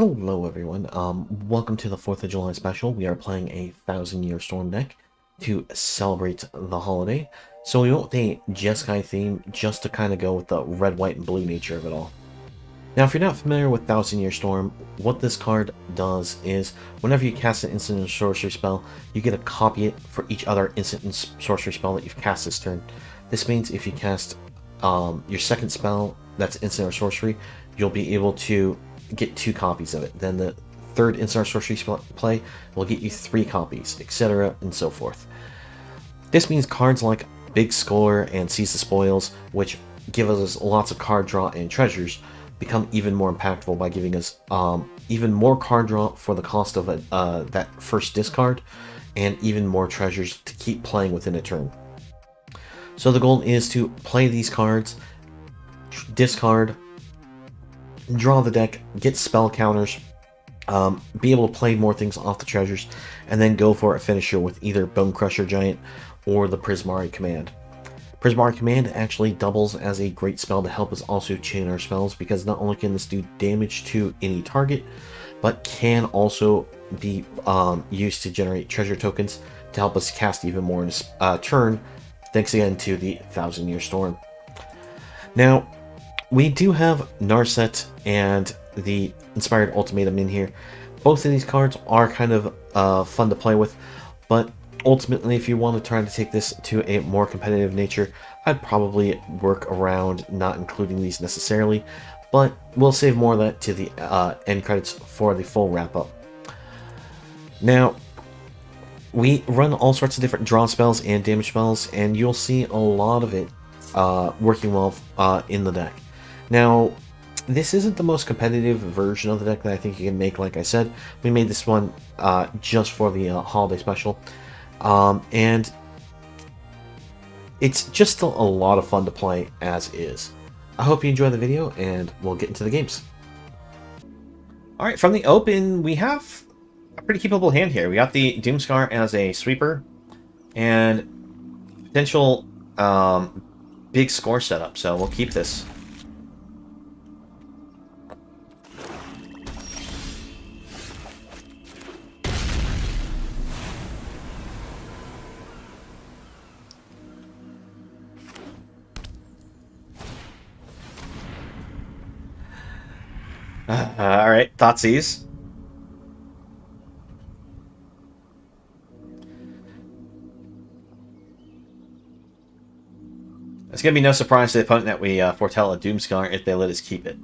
Hello everyone, welcome to the 4th of July special. We are playing a 1000-Year Storm deck to celebrate the holiday. So we went with a Jeskai theme just to kind of go with the red, white, and blue nature of it all. Now if you're not familiar with 1000-Year Storm, what this card does is whenever you cast an instant and sorcery spell, you get to copy it for each other instant and sorcery spell that you've cast this turn. This means if you cast your second spell that's instant or sorcery, you'll be able to get 2 copies of it. Then the third instant or sorcery play will get you 3 copies, etc. and so forth. This means cards like Big Score and Seize the Spoils, which give us lots of card draw and treasures, become even more impactful by giving us even more card draw for the cost of that first discard, and even more treasures to keep playing within a turn. So the goal is to play these cards, discard, draw the deck, get spell counters, be able to play more things off the treasures, and then go for a finisher with either Bone Crusher Giant or the Prismari Command. Prismari Command actually doubles as a great spell to help us also chain our spells, because not only can this do damage to any target, but can also be used to generate treasure tokens to help us cast even more in a turn, thanks again to the 1000-Year Storm. Now, we do have Narset and the Inspired Ultimatum in here. Both of these cards are kind of fun to play with, but ultimately if you want to try to take this to a more competitive nature, I'd probably work around not including these necessarily, but we'll save more of that to the end credits for the full wrap-up. Now, we run all sorts of different draw spells and damage spells, and you'll see a lot of it working well in the deck. Now, this isn't the most competitive version of the deck that I think you can make. Like I said, we made this one just for the holiday special, and it's just still a lot of fun to play as is. I hope you enjoy the video, and we'll get into the games. Alright, from the open, we have a pretty capable hand here. We got the Doomskar as a sweeper, and potential big score setup, so we'll keep this. Alright, Thoughtseize. It's going to be no surprise to the opponent that we foretell a Doomskar if they let us keep it.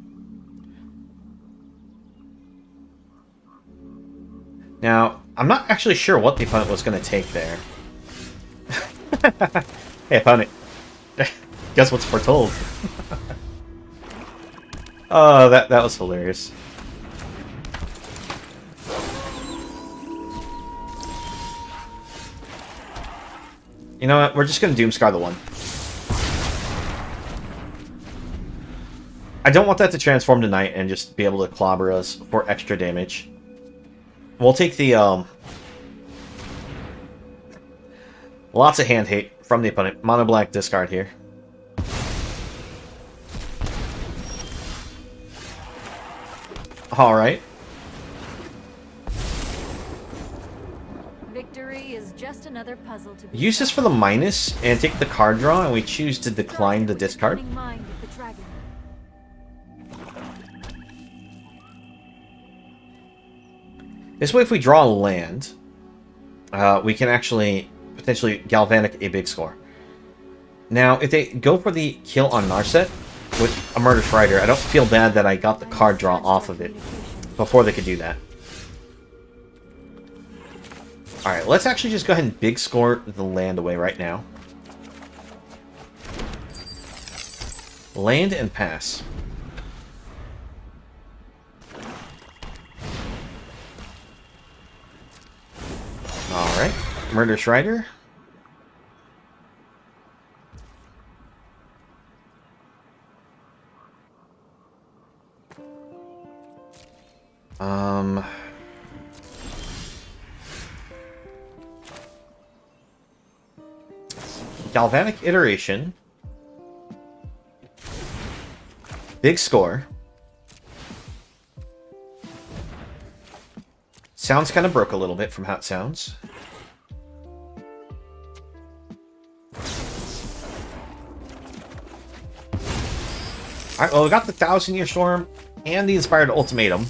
Now, I'm not actually sure what the opponent was going to take there. Hey, opponent. Guess what's foretold? Oh, that was hilarious. You know what? We're just going to Doomskar the 1. I don't want that to transform tonight and just be able to clobber us for extra damage. We'll take the, lots of hand hate from the opponent. Mono black discard here. Alright. Victory is just another puzzle to be Use this for the minus and take the card draw, and we choose to decline the discard. This way, if we draw a land, we can actually potentially Galvanic a big score. Now, if they go for the kill on Narset with a Murderous Rider, I don't feel bad that I got the card draw off of it before they could do that. Alright, let's actually just go ahead and big score the land away right now. Land and pass. Alright, Murderous Rider. Galvanic Iteration. Big score. Sounds kind of broke a little bit from how it sounds. Alright, well, we got the 1,000-Year Storm and the Inspired Ultimatum.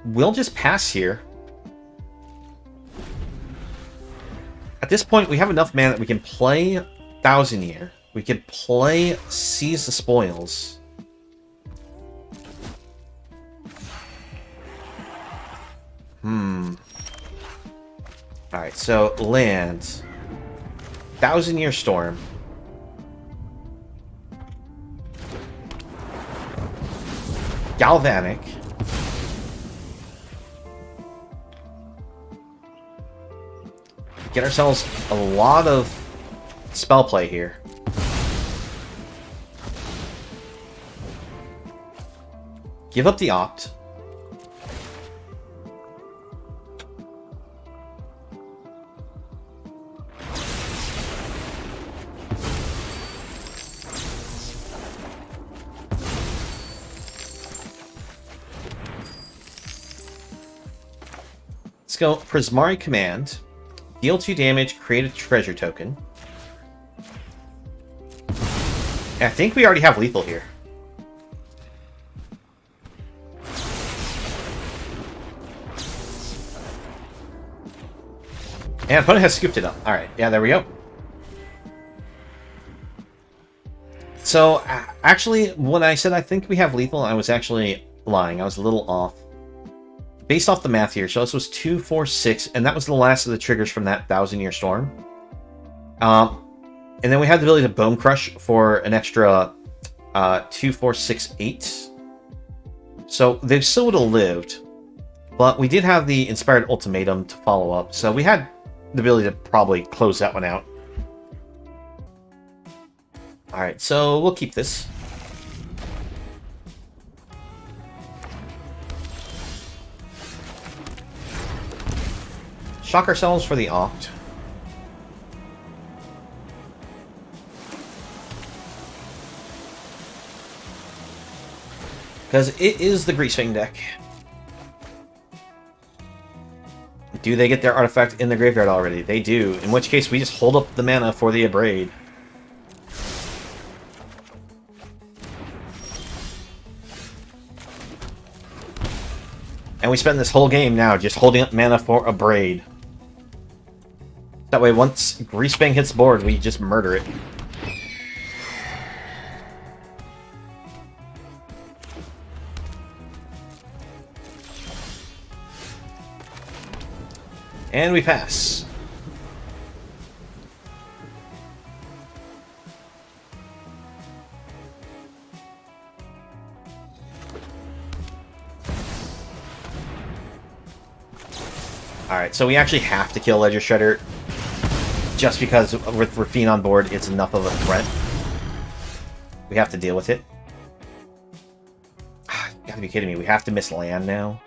We'll just pass here. At this point, we have enough mana that we can play 1,000-Year. We could play Seize the Spoils. Alright, so land. 1,000-Year Storm. Galvanic. Get ourselves a lot of spell play here. Give up the Opt. Let's go Prismari Command. Deal 2 damage, create a treasure token. I think we already have lethal here. And opponent has scooped it up. Alright, yeah, there we go. So, actually, when I said I think we have lethal, I was actually lying. I was a little off. Based off the math here, so this was 2, 4, 6, and that was the last of the triggers from that 1,000-Year Storm. And then we had the ability to Bone Crush for an extra 2, 4, 6, 8. So they still would have lived, but we did have the Inspired Ultimatum to follow up, so we had the ability to probably close that one out. Alright, so we'll keep this. Shock ourselves for the Opt. Because it is the Greasefang deck. Do they get their artifact in the graveyard already? They do. In which case, we just hold up the mana for the Abrade. And we spend this whole game now just holding up mana for Abrade. That way, once Greasefang hits the board, we just murder it. And we pass. Alright, so we actually have to kill Ledger Shredder. Just because with Rafine on board, it's enough of a threat. We have to deal with it. You gotta be kidding me. We have to miss land now.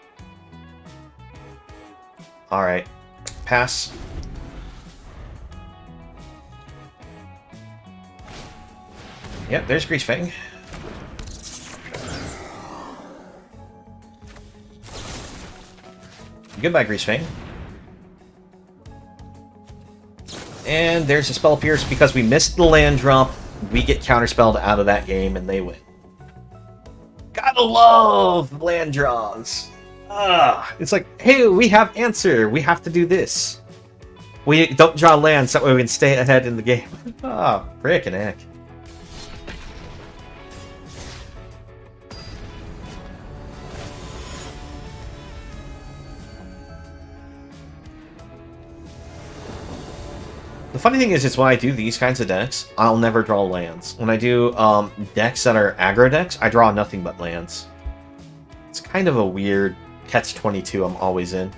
Alright. Pass. Yep, there's Greasefang. Goodbye, Greasefang. And there's a Spell Pierce. Because we missed the land drop, we get counterspelled out of that game and they win. Gotta love land draws. It's like, hey, we have answer. We have to do this. We don't draw lands, that way we can stay ahead in the game. Frickin' heck. The funny thing is when I do these kinds of decks, I'll never draw lands. When I do decks that are aggro decks, I draw nothing but lands. It's kind of a weird catch-22 I'm always in.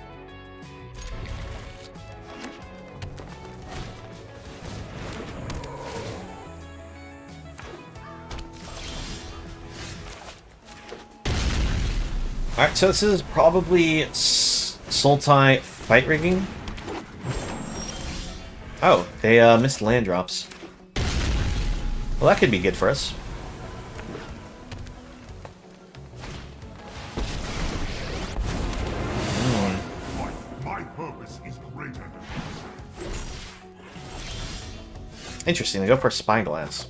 Alright, so this is probably Sultai Fight Rigging. Oh, they missed land drops. Well, that could be good for us. Interesting, they go for a Spyglass.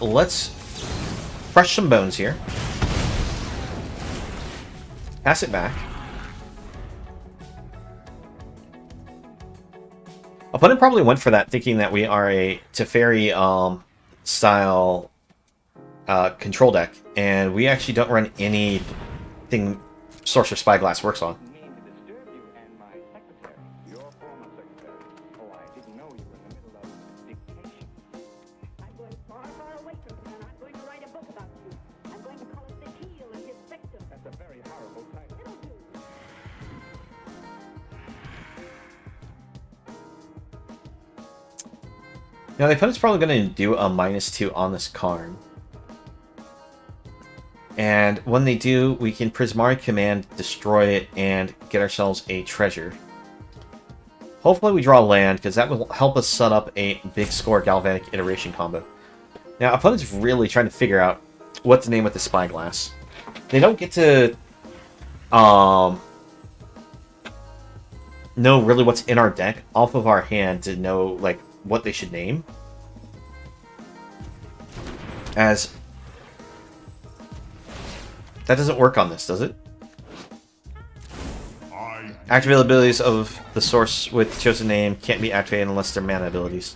Let's crush some bones here. Pass it back. Opponent probably went for that thinking that we are a Teferi style control deck, and we actually don't run anything Sorcerer Spyglass works on. Now, the opponent's probably going to do a -2 on this card. And when they do, we can Prismari Command, destroy it, and get ourselves a treasure. Hopefully we draw land, because that will help us set up a big score Galvanic Iteration combo. Now, opponent's really trying to figure out what to name with the Spyglass. They don't get to know really what's in our deck off of our hand to know like what they should name. As that doesn't work on this, does it? Activate abilities of the source with chosen name can't be activated unless they're mana abilities.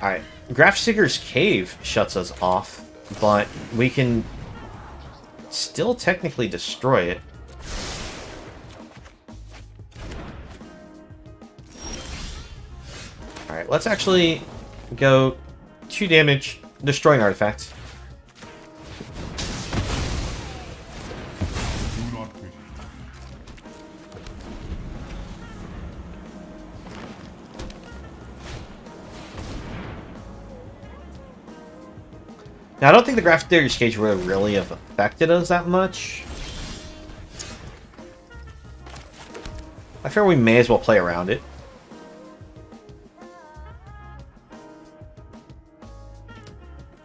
Alright. Grafseeker's Cave shuts us off, but we can still technically destroy it. Alright, let's actually go 2 damage, destroy an artifact. Now, I don't think the Grafseeker's Cage would have really have affected us that much. I feel we may as well play around it.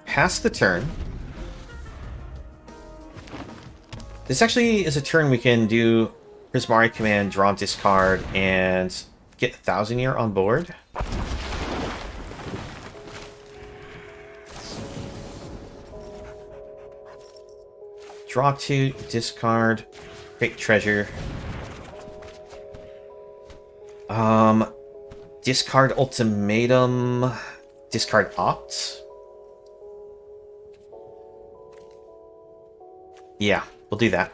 Pass the turn. This actually is a turn we can do Prismari Command, draw, discard, and get 1,000 Year on board. Draw 2, discard, create treasure. Discard Ultimatum, discard Opt. Yeah, we'll do that.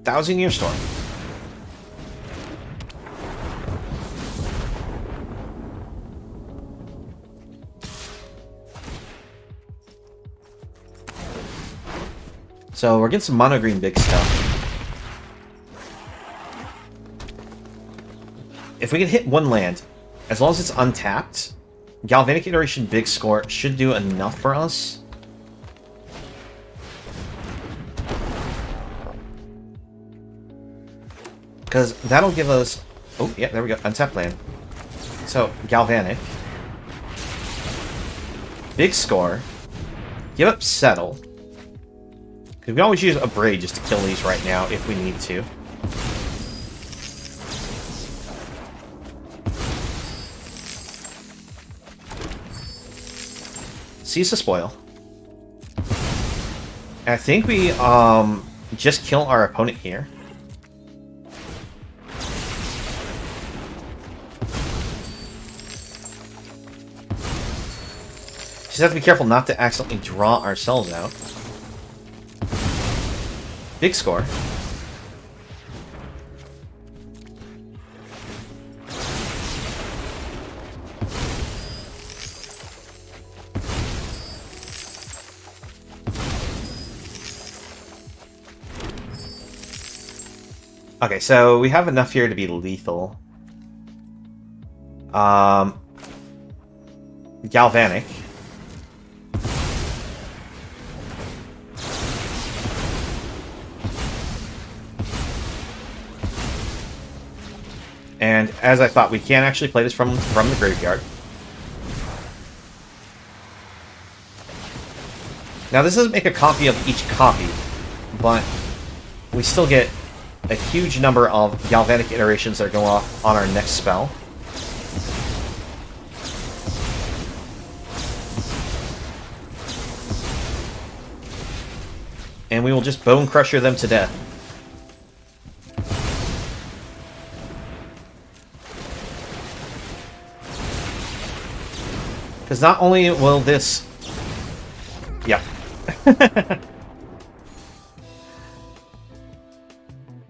Thousand-Year Storm. So we're getting some mono green big stuff. If we can hit 1 land, as long as it's untapped, Galvanic Iteration big score should do enough for us. Because that'll give us... Oh, yeah, there we go. Untapped land. So, Galvanic. Big score. Give up Settle. Because we always use Abrade just to kill these right now if we need to. Seize the Spoil. And I think we just kill our opponent here. Just have to be careful not to accidentally draw ourselves out. Big score. Okay, so we have enough here to be lethal. Galvanic. And as I thought, we can actually play this from the graveyard. Now this doesn't make a copy of each copy, but we still get a huge number of Galvanic Iterations that are going off on our next spell. And we will just Bone Crusher them to death. Because not only will this... Yeah.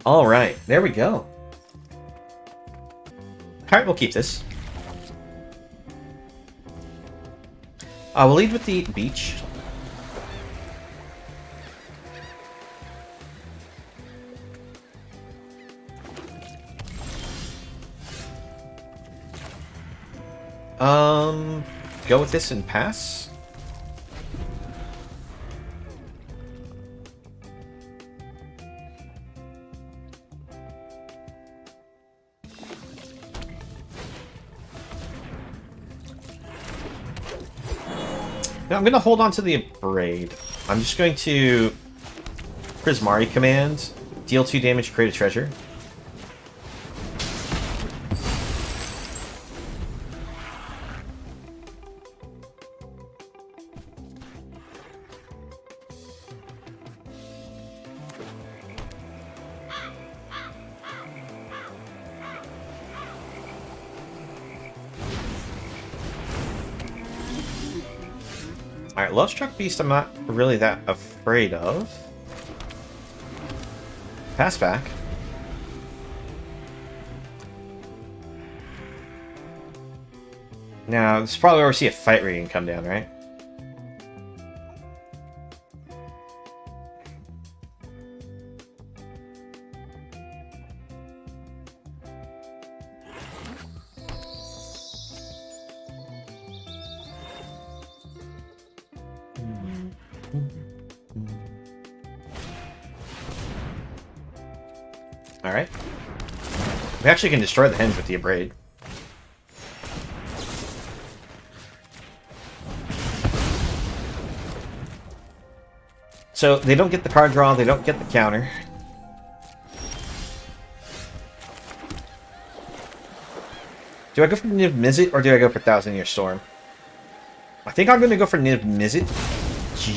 Alright, there we go. Alright, we'll keep this. We'll lead with the beach. Go with this and pass. Now I'm going to hold on to the Abrade. I'm just going to Prismari Command, deal 2 damage, create a treasure. Alright, Lovestruck Beast I'm not really that afraid of. Pass back. Now, this is probably where we see a fight rating come down, right? Alright. We actually can destroy the hens with the Abrade. So, they don't get the card draw, they don't get the counter. Do I go for Niv-Mizzet or do I go for Thousand Year Storm? I think I'm going to go for Niv-Mizzet,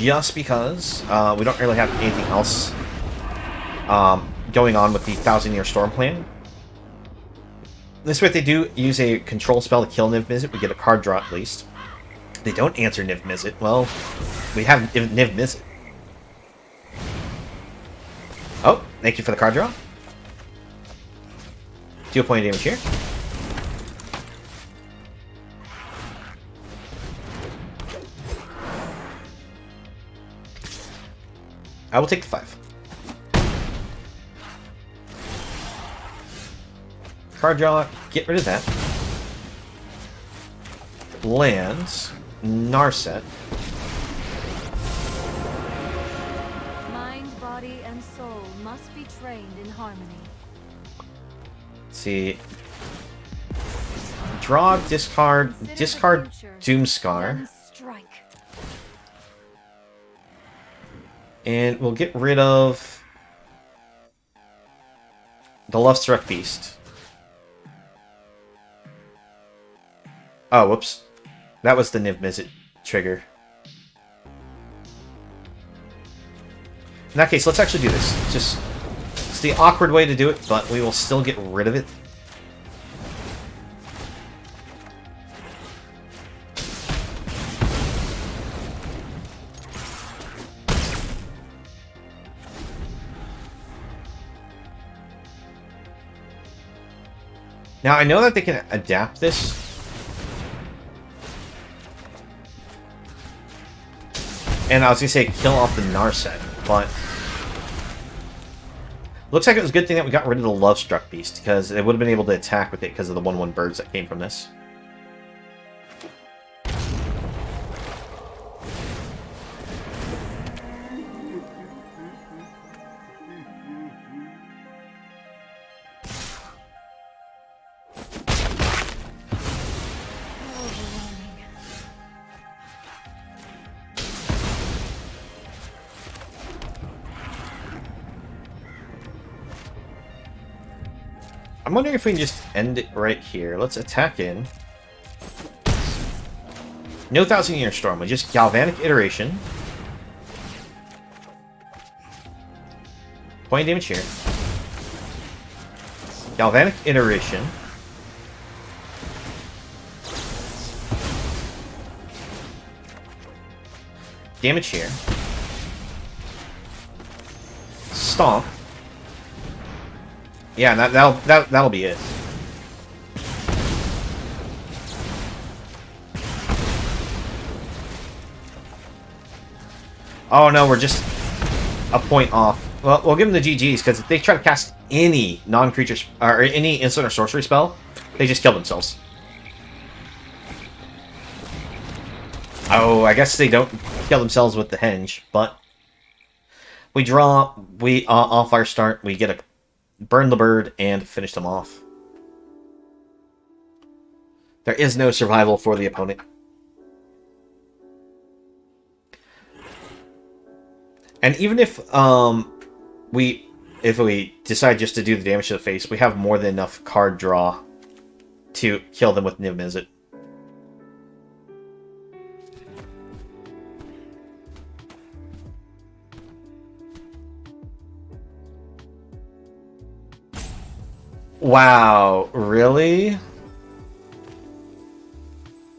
just because we don't really have anything else going on with the Thousand Year Storm plan. This way, if they do use a control spell to kill Niv-Mizzet, we get a card draw at least. If they don't answer Niv-Mizzet, well, we have Niv-Mizzet. Oh, thank you for the card draw. 2 point damage here. I will take the 5. Card draw, get rid of that. Lands, Narset. Mind, body, and soul must be trained in harmony. Let's see. Draw, discard Doomskar. Strike. And we'll get rid of the Lovestruck Beast. Oh, whoops. That was the Niv-Mizzet trigger. In that case, let's actually do this. It's the awkward way to do it, but we will still get rid of it. Now, I know that they can adapt this. And I was going to say kill off the Narset, but... Looks like it was a good thing that we got rid of the Lovestruck Beast, because it would have been able to attack with it because of the 1/1 birds that came from this. I'm wondering if we can just end it right here. Let's attack in. No 1000-Year Storm, we just Galvanic Iteration. Point damage here. Galvanic Iteration. Damage here. Stomp. Yeah, that'll be it. Oh no, we're just a point off. Well, we'll give them the GGs, because if they try to cast any non-creature or any instant or sorcery spell, they just kill themselves. Oh, I guess they don't kill themselves with the henge, but we draw, off our start, we get a burn the bird and finish them off. There is no survival for the opponent. And even if we decide just to do the damage to the face, we have more than enough card draw to kill them with Niv-Mizzet. Wow, really?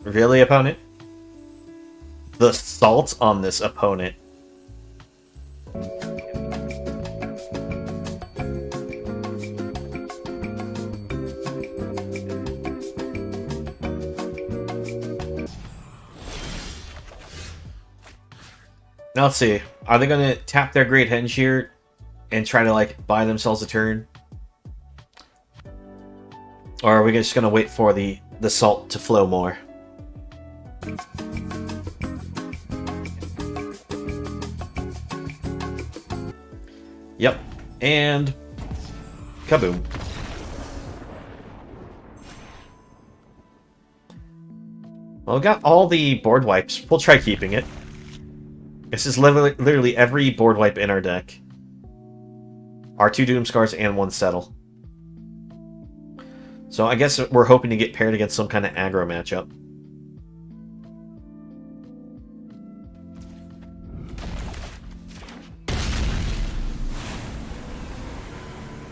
Really, opponent? The salt on this opponent. Now let's see. Are they going to tap their Great Henge here and try to, like, buy themselves a turn? Or are we just going to wait for the salt to flow more? Yep. And kaboom. Well, we got all the board wipes. We'll try keeping it. This is literally every board wipe in our deck. Our 2 Doomskars and 1 Settle. So I guess we're hoping to get paired against some kind of aggro matchup.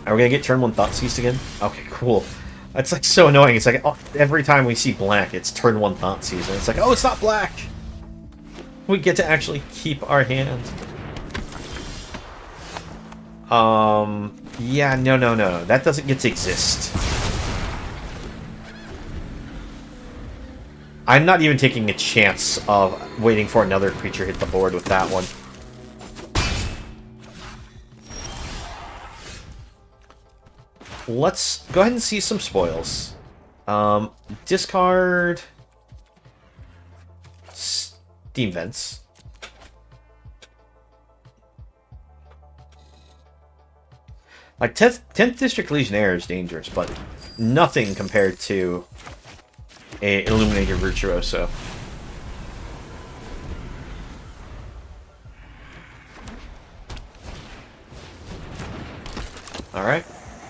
Are we gonna get turn 1 Thoughtseize again? Okay, cool. That's like so annoying. It's like every time we see black, it's turn 1 Thoughtseize, and it's like, oh, it's not black. We get to actually keep our hand. Yeah, no. That doesn't get to exist. I'm not even taking a chance of waiting for another creature hit the board with that one. Let's go ahead and see some spoils. Discard Steam Vents. Like, 10th District Legionnaire is dangerous, but nothing compared to a Illuminated Virtuoso. Alright.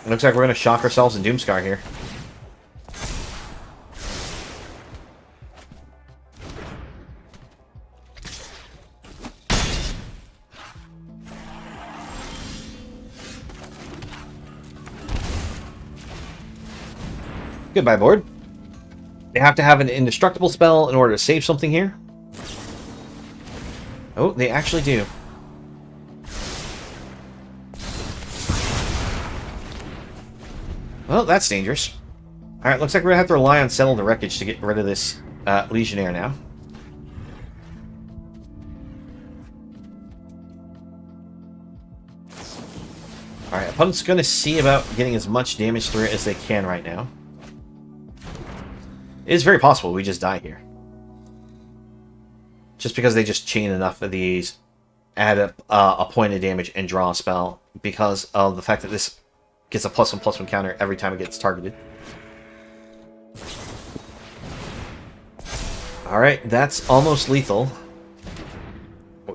Looks like we're going to shock ourselves in Doomskar here. Goodbye, board. They have to have an indestructible spell in order to save something here. Oh, they actually do. Well, that's dangerous. Alright, looks like we're going to have to rely on Settle the Wreckage to get rid of this Legionnaire now. Alright, opponent's going to see about getting as much damage through it as they can right now. It is very possible we just die here. Just because they just chain enough of these, add a point of damage, and draw a spell, because of the fact that this gets a +1/+1 counter every time it gets targeted. Alright, that's almost lethal.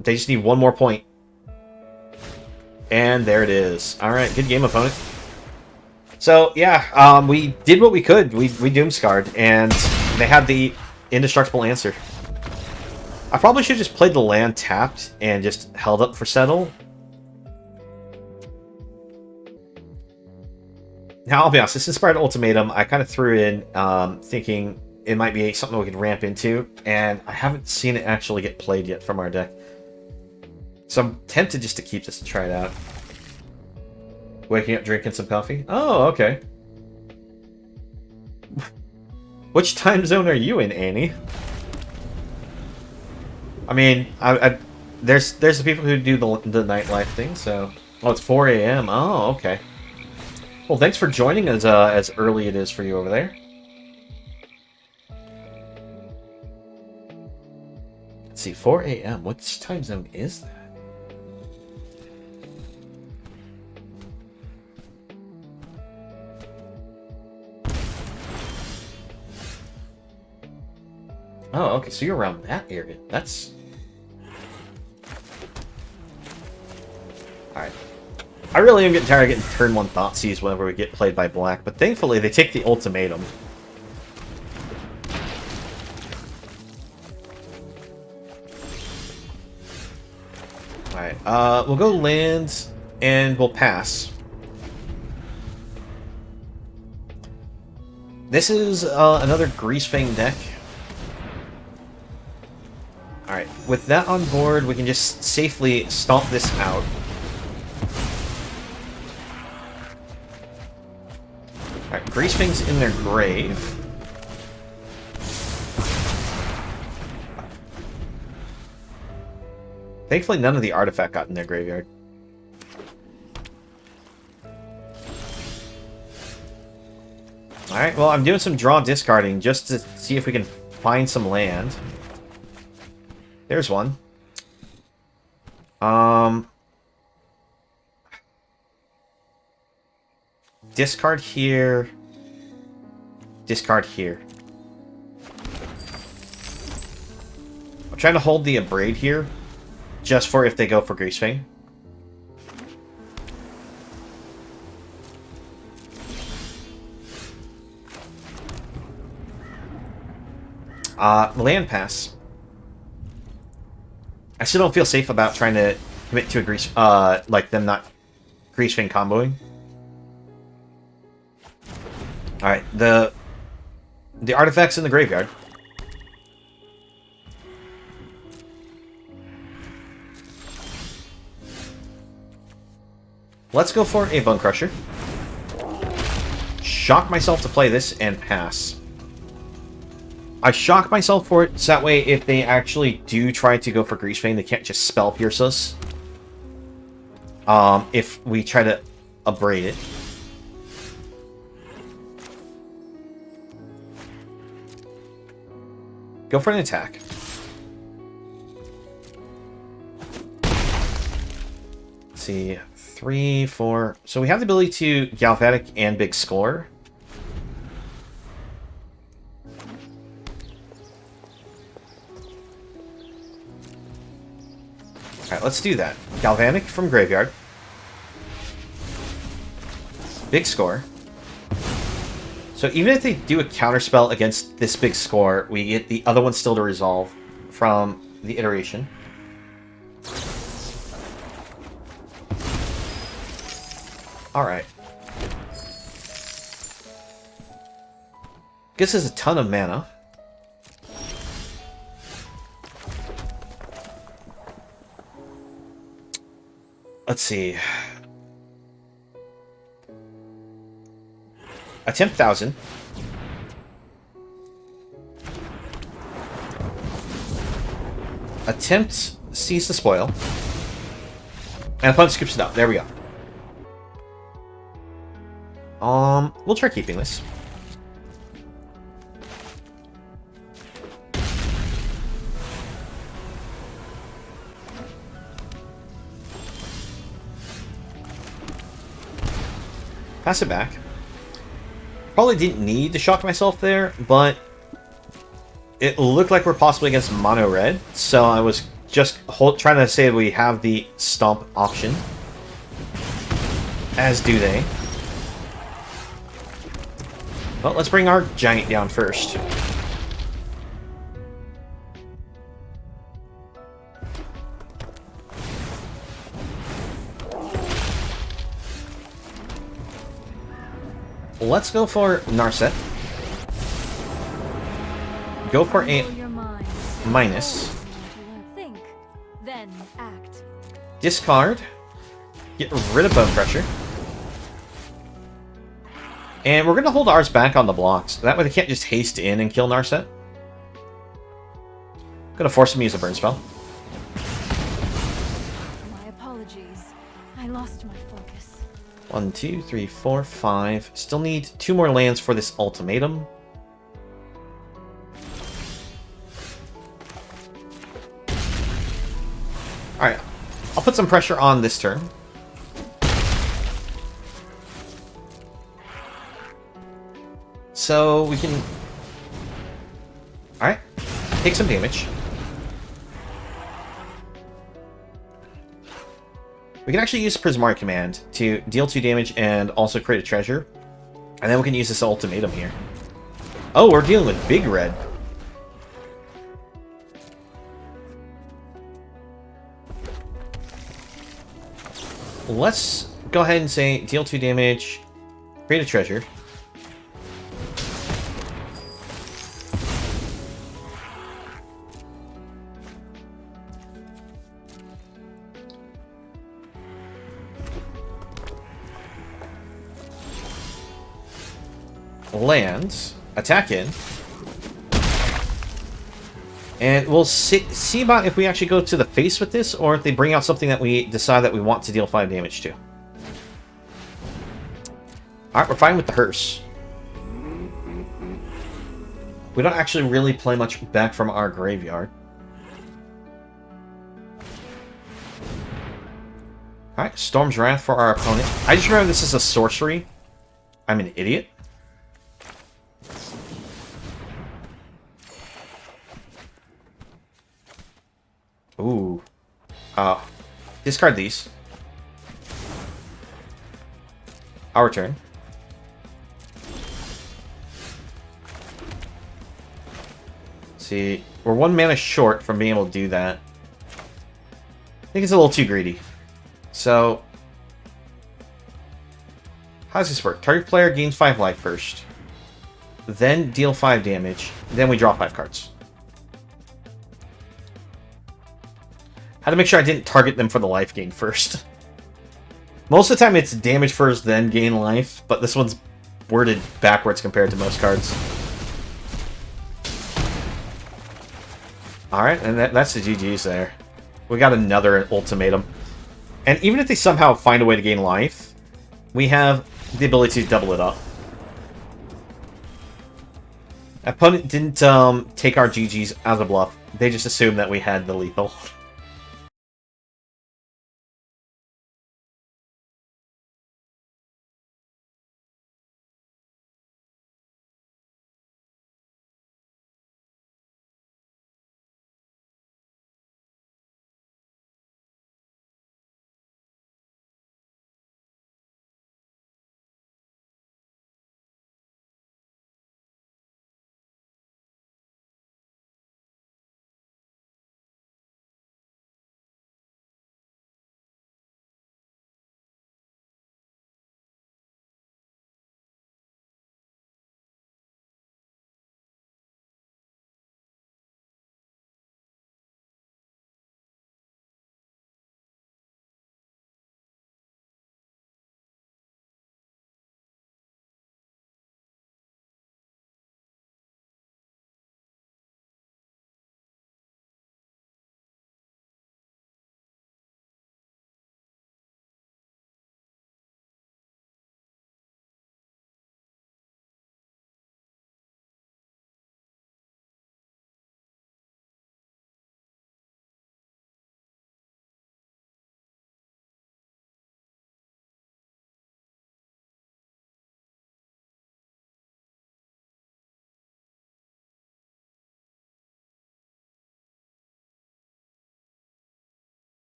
They just need one more point. And there it is. Alright, good game, opponent. So yeah, we did what we could. We Doomscarred, and they had the indestructible answer. I probably should have just played the land tapped and just held up for settle. Now, I'll be honest, this Inspired Ultimatum, I kind of threw in thinking it might be something we could ramp into, and I haven't seen it actually get played yet from our deck. So I'm tempted just to keep this and try it out. Waking up, drinking some coffee? Oh, okay. Which time zone are you in, Annie? I mean, there's the people who do the nightlife thing, so... Oh, it's 4 a.m. Oh, okay. Well, thanks for joining us as early it is for you over there. Let's see, 4 a.m. Which time zone is that? Oh, okay, so you're around that area. That's... Alright. I really am getting tired of getting turn 1 Thoughtseize whenever we get played by black, but thankfully they take the ultimatum. Alright, we'll go lands, and we'll pass. This is another Greasefang deck. Alright, with that on board, we can just safely stomp this out. Alright, Greasefang's in their grave. Thankfully, none of the artifact got in their graveyard. Alright, well, I'm doing some draw discarding just to see if we can find some land. There's one. Discard here. Discard here. I'm trying to hold the Abrade here, just for if they go for Greasefang. Land pass. I still don't feel safe about trying to commit to a like them not Greasefang comboing. Alright, the artifact's in the graveyard. Let's go for a Bone Crusher. Shock myself to play this and pass. I shock myself for it, so that way if they actually do try to go for Greasefang, they can't just Spell Pierce us. If we try to Abrade it. Go for an attack. Let's see, 3, 4. So we have the ability to Galvanic and Big Score. Alright, let's do that. Galvanic from Graveyard. Big Score. So even if they do a counterspell against this Big Score, we get the other one still to resolve from the iteration. Alright. Gives us a ton of mana. Let's see. Attempt 1000. Attempt Seize the Spoil. And opponent scoops it up. There we go. We'll try keeping this. Pass it back. Probably didn't need to shock myself there, but it looked like we're possibly against mono red, so I was just trying to say we have the stomp option. As do they. Well, let's bring our giant down first. Let's go for Narset. Go for a minus. Think, then act. Discard. Get rid of Bone Crusher. And we're going to hold ours back on the blocks. That way they can't just haste in and kill Narset. Gonna force him to use a burn spell. My apologies. I lost my focus. 1, 2, 3, 4, 5. Still need 2 more lands for this ultimatum. Alright. I'll put some pressure on this turn. So we can... Alright. Take some damage. We can actually use Prismari Command to deal 2 damage and also create a treasure. And then we can use this ultimatum here. Oh, we're dealing with big red. Let's go ahead and say deal 2 damage, create a treasure. Lands, attack in, and we'll see about if we actually go to the face with this, or if they bring out something that we decide that we want to deal 5 damage to. Alright, we're fine with the hearse. We don't actually really play much back from our graveyard. Alright, Storm's Wrath for our opponent. I just remember this is a sorcery. I'm an idiot. Ooh. Discard these. Our turn. See, we're 1 mana short from being able to do that. I think it's a little too greedy. So, how does this work? Target player gains 5 life first. Then deal 5 damage. Then we draw 5 cards. How to make sure I didn't target them for the life gain first. Most of the time it's damage first, then gain life, but this one's worded backwards compared to most cards. Alright, and that's the GG's there. We got another ultimatum. And even if they somehow find a way to gain life, we have the ability to double it up. Opponent didn't take our GG's as a bluff. They just assumed that we had the lethal.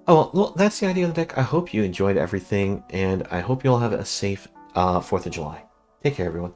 well, that's the idea of the deck. I hope you enjoyed everything, and I hope you all have a safe 4th of July. Take care, everyone.